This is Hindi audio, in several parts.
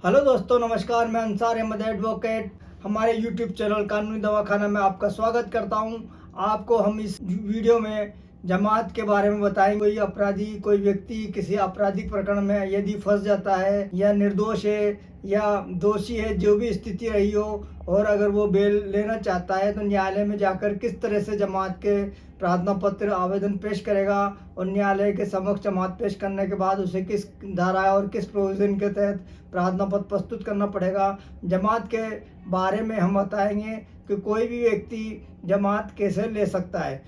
हेलो दोस्तों, नमस्कार। मैं अंसार अहमद एडवोकेट हमारे यूट्यूब चैनल कानूनी दवाखाना में आपका स्वागत करता हूं। आपको हम इस वीडियो में जमात के बारे में बताएंगे। कोई व्यक्ति किसी आपराधिक प्रकरण में यदि फंस जाता है या निर्दोष है या दोषी है, जो भी स्थिति रही हो, और अगर वो बेल लेना चाहता है तो न्यायालय में जाकर किस तरह से जमात के प्रार्थना पत्र आवेदन पेश करेगा, और न्यायालय के समक्ष जमात पेश करने के बाद उसे किस धारा और किस प्रोविजन के तहत प्रार्थना पत्र प्रस्तुत करना पड़ेगा। जमात के बारे में हम बताएंगे कि कोई भी व्यक्ति जमात कैसे ले सकता है।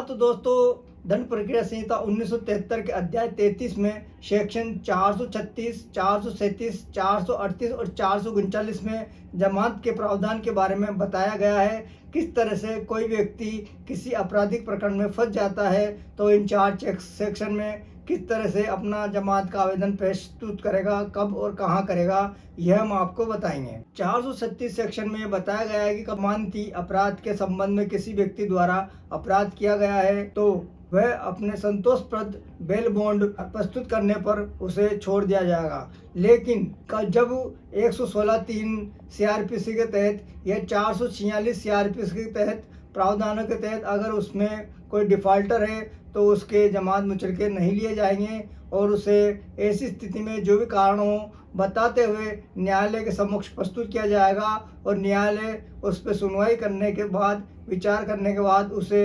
तो दोस्तों, दंड प्रक्रिया संहिता 1973 के अध्याय 33 में सेक्शन 436, 437, 438 और 439 में जमात के प्रावधान के बारे में बताया गया है। किस तरह से कोई व्यक्ति किसी आपराधिक प्रकरण में फंस जाता है तो इन चार सेक्शन में किस तरह से अपना जमात का आवेदन प्रस्तुत करेगा, कब और कहां करेगा, यह हम आपको बताएंगे। 436 सेक्शन में बताया गया है कि कमानती अपराध के संबंध में किसी व्यक्ति द्वारा अपराध किया गया है तो वह अपने संतोषप्रद बेल बॉन्ड प्रस्तुत करने पर उसे छोड़ दिया जाएगा। लेकिन जब 116(3) CRPC के तहत या 446 CRPC के तहत प्रावधानों के तहत अगर उसमें कोई डिफाल्टर है तो उसके जमात मुचलके नहीं लिए जाएंगे, और उसे ऐसी स्थिति में जो भी कारण हो बताते हुए न्यायालय के समक्ष प्रस्तुत किया जाएगा, और न्यायालय उस पर सुनवाई करने के बाद, विचार करने के बाद उसे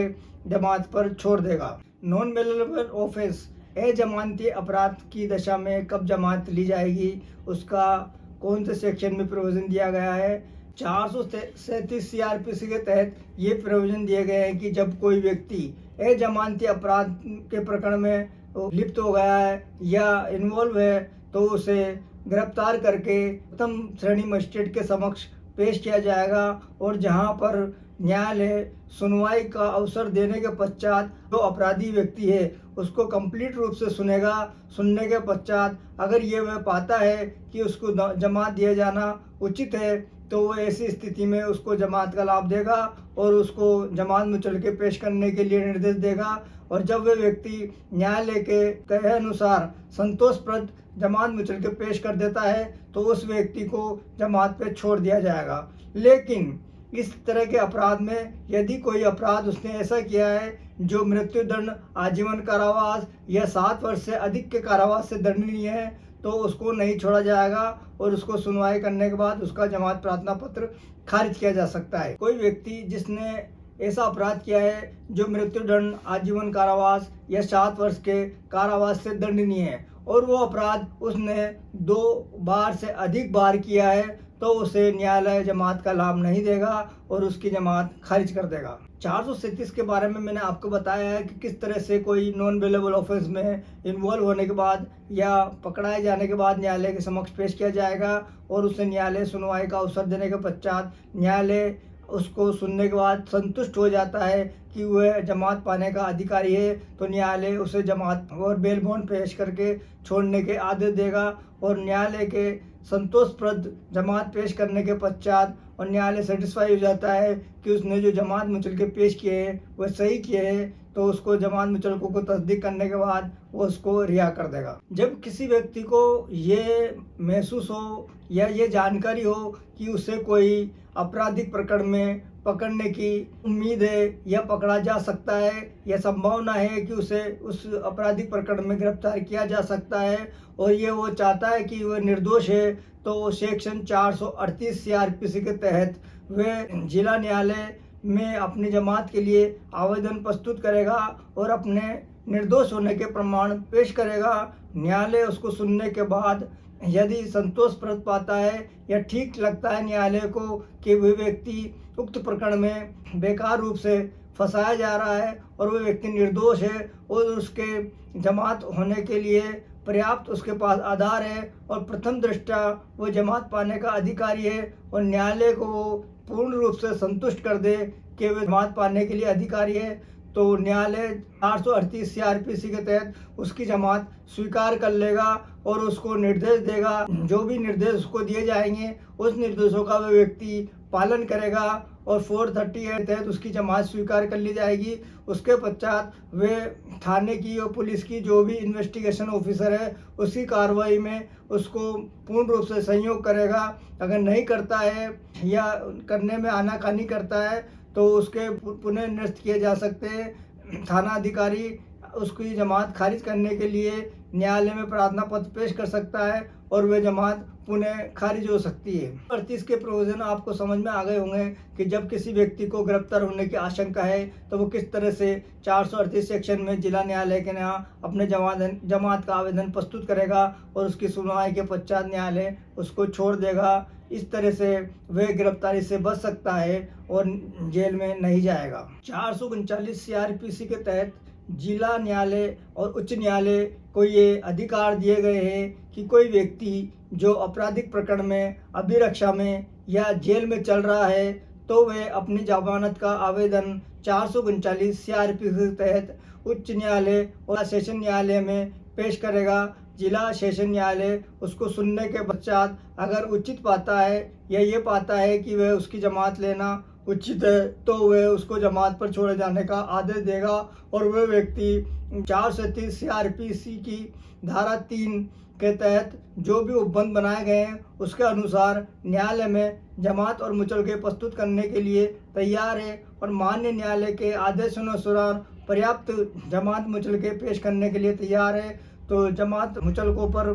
जमात पर छोड़ देगा। नॉन बेलेबल ऑफेंस, अजमानती अपराध की दशा में कब जमात ली जाएगी, उसका कौन से सेक्शन में प्रोविजन दिया गया है। 437 CRPC के तहत ये प्रोविजन दिए गए हैं कि जब कोई व्यक्ति अजमानती अपराध के प्रकरण में लिप्त हो गया है या इन्वॉल्व है तो उसे गिरफ्तार करके प्रथम श्रेणी मजिस्ट्रेट के समक्ष पेश किया जाएगा, और जहां पर न्यायालय सुनवाई का अवसर देने के पश्चात जो अपराधी व्यक्ति है उसको कंप्लीट रूप से सुनेगा। सुनने के पश्चात अगर ये वह पाता है कि उसको जमात दिया जाना उचित है तो वो ऐसी स्थिति में उसको जमात का लाभ देगा और उसको जमात मुचल के पेश करने के लिए निर्देश देगा। और जब वह व्यक्ति न्यायालय के कहे अनुसार संतोषप्रद जमात मुचल के पेश कर देता है तो उस व्यक्ति को जमात पे छोड़ दिया जाएगा। लेकिन इस तरह के अपराध में यदि कोई अपराध उसने ऐसा किया है जो मृत्युदंड, आजीवन कारावास या 7 वर्ष से अधिक के कारावास से दंडनीय है तो उसको नहीं छोड़ा जाएगा, और उसको सुनवाई करने के बाद उसका जमात प्रार्थना पत्र खारिज किया जा सकता है। कोई व्यक्ति जिसने ऐसा अपराध किया है जो मृत्युदंड, आजीवन कारावास या 7 वर्ष के कारावास से दंडनीय है और वो अपराध उसने 2 बार से अधिक बार किया है तो उसे न्यायालय जमात का लाभ नहीं देगा और उसकी जमात खारिज कर देगा। 437 के बारे में मैंने आपको बताया है कि किस तरह से कोई नॉन बेलेबल ऑफेंस में इन्वॉल्व होने के बाद या पकड़ाए जाने के बाद न्यायालय के समक्ष पेश किया जाएगा, और उसे न्यायालय सुनवाई का अवसर देने के पश्चात न्यायालय उसको सुनने के बाद संतुष्ट हो जाता है कि वह जमात पाने का अधिकारी है तो न्यायालय उसे जमात और बेल बॉन्ड पेश करके छोड़ने के आदेश देगा। और न्यायालय के संतोषप्रद जमात पेश करने के पश्चात और न्यायालय सेटिस्फाई हो जाता है कि उसने जो जमात मुचलके पेश किए हैं वह सही किए हैं तो उसको जमात मुचलकों को तस्दीक करने के बाद वो उसको रिहा कर देगा। जब किसी व्यक्ति को ये महसूस हो या ये जानकारी हो कि उसे कोई आपराधिक प्रकरण में पकड़ने की उम्मीद है या पकड़ा जा सकता है या संभावना है कि उसे उस आपराधिक प्रकरण में गिरफ्तार किया जा सकता है, और ये वो चाहता है कि वह निर्दोष है, तो सेक्शन 438 CRPC के तहत वह जिला न्यायालय में अपनी जमात के लिए आवेदन प्रस्तुत करेगा और अपने निर्दोष होने के प्रमाण पेश करेगा। न्यायालय उसको सुनने के बाद यदि संतोषप्रद पाता है या ठीक लगता है न्यायालय को कि वह व्यक्ति उक्त प्रकरण में बेकार रूप से फंसाया जा रहा है और वह व्यक्ति निर्दोष है और उसके जमात होने के लिए पर्याप्त उसके पास आधार है और प्रथम दृष्टया वो जमात पाने का अधिकारी है, और न्यायालय को वो पूर्ण रूप से संतुष्ट कर दे कि वह जमात पाने के लिए अधिकारी है, तो न्यायालय 438 CRPC के तहत उसकी जमात स्वीकार कर लेगा और उसको निर्देश देगा। जो भी निर्देश उसको दिए जाएंगे उस निर्देशों का वह व्यक्ति पालन करेगा और 438 के तहत उसकी जमात स्वीकार कर ली जाएगी। उसके पश्चात वे थाने की और पुलिस की जो भी इन्वेस्टिगेशन ऑफिसर है उसकी कार्रवाई में उसको पूर्ण रूप से सहयोग करेगा। अगर नहीं करता है या करने में आनाकानी करता है तो उसके पुनः निरस्त किए जा सकते हैं। थाना अधिकारी उसकी जमात खारिज करने के लिए न्यायालय में प्रार्थना पत्र पेश कर सकता है और वह जमात पुनः खारिज हो सकती है। 38 के प्रोविजन आपको समझ में आ गए होंगे कि जब किसी व्यक्ति को गिरफ्तार होने की आशंका है तो वो किस तरह से 438 सेक्शन में जिला न्यायालय के यहाँ अपने जमात का आवेदन प्रस्तुत करेगा और उसकी सुनवाई के पश्चात न्यायालय उसको छोड़ देगा। इस तरह से वह गिरफ्तारी से बच सकता है और जेल में नहीं जाएगा। 439 CRPC के तहत जिला न्यायालय और उच्च न्यायालय को ये अधिकार दिए गए हैं कि कोई व्यक्ति जो आपराधिक प्रकरण में अभिरक्षा में या जेल में चल रहा है तो वह अपनी जमानत का आवेदन 439 CRPC के तहत उच्च न्यायालय और सेशन न्यायालय में पेश करेगा। जिला सेशन न्यायालय उसको सुनने के पश्चात अगर उचित पाता है या ये पाता है कि वह उसकी जमात लेना उचित है तो वह उसको जमात पर छोड़े जाने का आदेश देगा और वह व्यक्ति 437 CRPC की धारा 3 के तहत जो भी उपबंध बनाए गए हैं उसके अनुसार न्यायालय में जमात और मुचलके प्रस्तुत करने के लिए तैयार है और माननीय न्यायालय के आदेशानुसार पर्याप्त जमात मुचलके पेश करने के लिए तैयार है। तो जमात मुचलकों पर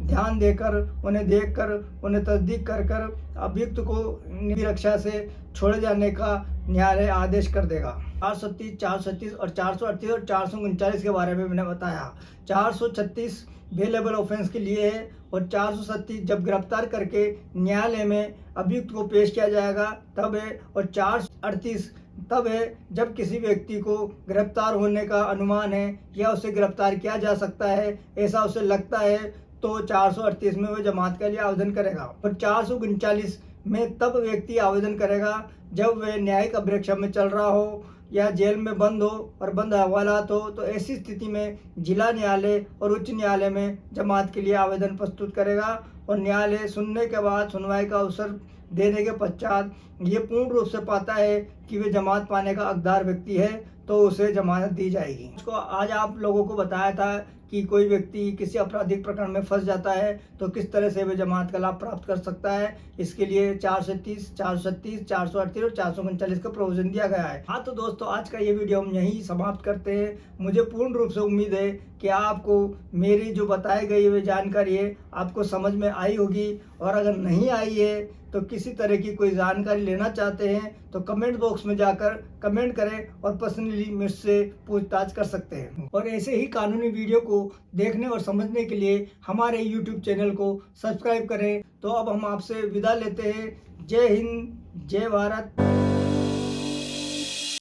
ध्यान देकर उन्हें देखकर उन्हें तस्दीक कर अभियुक्त को निरक्षा से छोड़े जाने का न्यायालय आदेश कर देगा। 437, 437 और 438 और 439 के बारे में मैंने बताया। 436 बेलेबल ऑफेंस के लिए है और 437 जब गिरफ्तार करके न्यायालय में अभियुक्त को पेश किया जाएगा तब है और 438 तब है जब किसी व्यक्ति को गिरफ्तार होने का अनुमान है या उसे गिरफ्तार किया जा सकता है ऐसा उसे लगता है तो 438 में वह जमात के लिए आवेदन करेगा। और 439 में तब व्यक्ति आवेदन करेगा जब वह न्यायिक अभिरक्षा में चल रहा हो या जेल में बंद हो और बंद हवालात हो तो ऐसी स्थिति में जिला न्यायालय और उच्च न्यायालय में जमात के लिए आवेदन प्रस्तुत करेगा और न्यायालय सुनने के बाद सुनवाई का अवसर देने के पश्चात ये पूर्ण रूप से पाता है कि वे जमात पाने का हकदार व्यक्ति है तो उसे जमानत दी जाएगी। उसको आज आप लोगों को बताया था कि कोई व्यक्ति किसी आपराधिक प्रकरण में फंस जाता है तो किस तरह से वे जमात का लाभ प्राप्त कर सकता है। इसके लिए 437, 438 और 439 का प्रोविजन दिया गया है। हाँ तो दोस्तों आज का ये वीडियो हम यहीं समाप्त करते हैं। मुझे पूर्ण रूप से उम्मीद है कि आपको मेरी जो बताई गई हुई जानकारी है आपको समझ में आई होगी और अगर नहीं आई है तो किसी तरह की कोई जानकारी लेना चाहते हैं तो कमेंट बॉक्स में जाकर कमेंट करें और पर्सनली मुझसे पूछताछ कर सकते हैं। और ऐसे ही कानूनी वीडियो को देखने और समझने के लिए हमारे YouTube चैनल को सब्सक्राइब करें। तो अब हम आपसे विदा लेते हैं। जय हिंद, जय भारत।